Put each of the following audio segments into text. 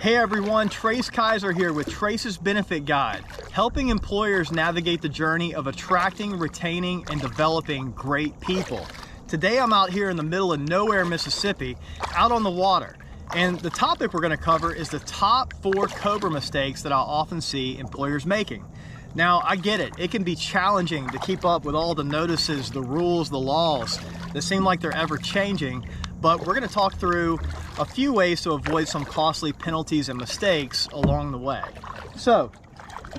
Hey everyone, Trace Kaiser here with Trace's Benefit Guide, helping employers navigate the journey of attracting, retaining, and developing great people. Today I'm out here in the middle of nowhere, Mississippi, out on the water. And the topic we're going to cover is the top 4 COBRA mistakes that I often see employers making. Now, I get it. It can be challenging to keep up with all the notices, the rules, the laws that seem like they're ever changing. But we're going to talk through a few ways to avoid some costly penalties and mistakes along the way. So,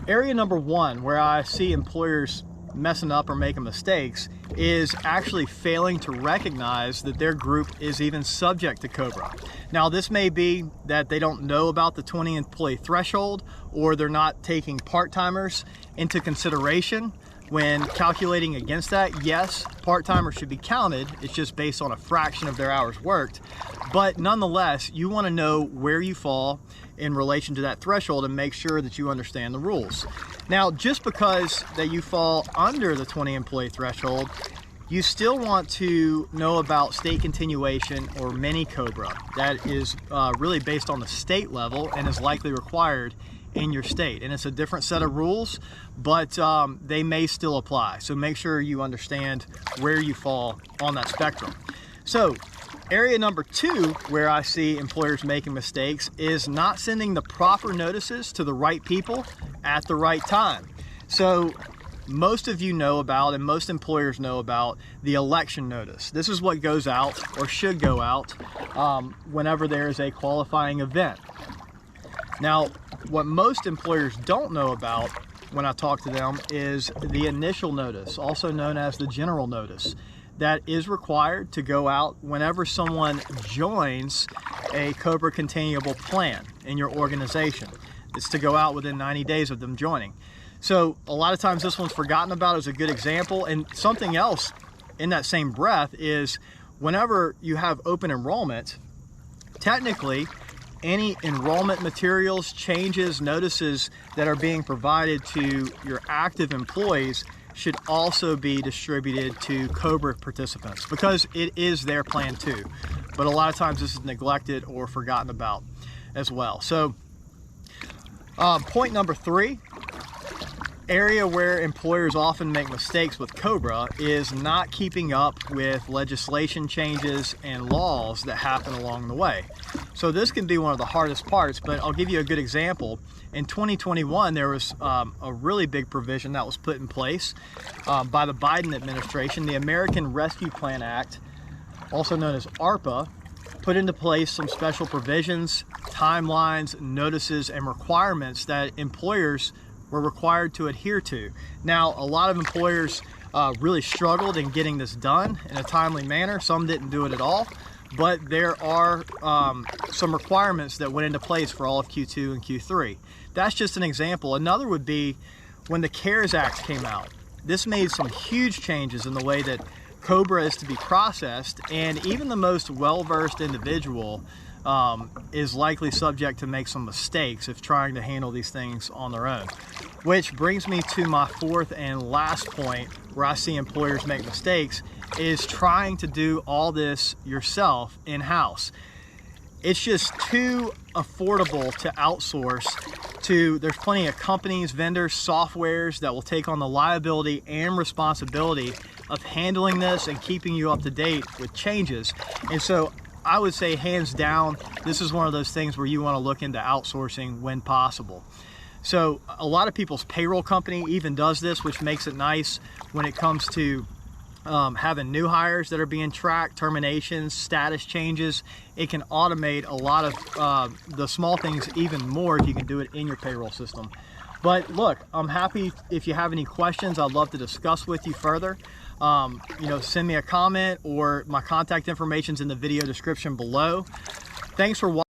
area number 1 where I see employers messing up or making mistakes is actually failing to recognize that their group is even subject to COBRA. Now, this may be that they don't know about the 20 employee threshold, or they're not taking part-timers into consideration when calculating against that. Yes, part-timers should be counted. It's just based on a fraction of their hours worked. But nonetheless, you want to know where you fall in relation to that threshold and make sure that you understand the rules. Now, just because that you fall under the 20 employee threshold, you still want to know about state continuation or mini COBRA. That is really based on the state level and is likely required in your state. And it's a different set of rules, but they may still apply. So make sure you understand where you fall on that spectrum. So area number 2 where I see employers making mistakes is not sending the proper notices to the right people at the right time. So most of you know about, and most employers know about, the election notice. This is what goes out, or should go out, whenever there is a qualifying event. Now, what most employers don't know about when I talk to them is the initial notice, also known as the general notice, that is required to go out whenever someone joins a COBRA continuable plan in your organization. It's to go out within 90 days of them joining. So a lot of times this one's forgotten about as a good example. And something else in that same breath is whenever you have open enrollment, technically any enrollment materials, changes, notices that are being provided to your active employees should also be distributed to COBRA participants, because it is their plan too. But a lot of times this is neglected or forgotten about as well. So point number 3, area where employers often make mistakes with COBRA is not keeping up with legislation changes and laws that happen along the way. So this can be one of the hardest parts, but I'll give you a good example. In 2021, there was a really big provision that was put in place by the Biden administration. The American Rescue Plan Act, also known as ARPA, put into place some special provisions, timelines, notices, and requirements that employers were required to adhere to. Now, a lot of employers really struggled in getting this done in a timely manner. Some didn't do it at all, but there are some requirements that went into place for all of Q2 and Q3. That's just an example. Another would be when the CARES Act came out. This made some huge changes in the way that COBRA is to be processed, and even the most well-versed individual is likely subject to make some mistakes if trying to handle these things on their own. Which brings me to my 4th and last point where I see employers make mistakes, is trying to do all this yourself in-house. It's just too affordable to outsource to, there's plenty of companies, vendors, softwares that will take on the liability and responsibility of handling this and keeping you up to date with changes. And so I would say hands down, this is one of those things where you want to look into outsourcing when possible. So a lot of people's payroll company even does this, which makes it nice when it comes to having new hires that are being tracked, terminations, status changes. It can automate a lot of the small things even more if you can do it in your payroll system. But look, I'm happy if you have any questions. I'd love to discuss with you further. Send me a comment, or my contact information's in the video description below. Thanks for watching.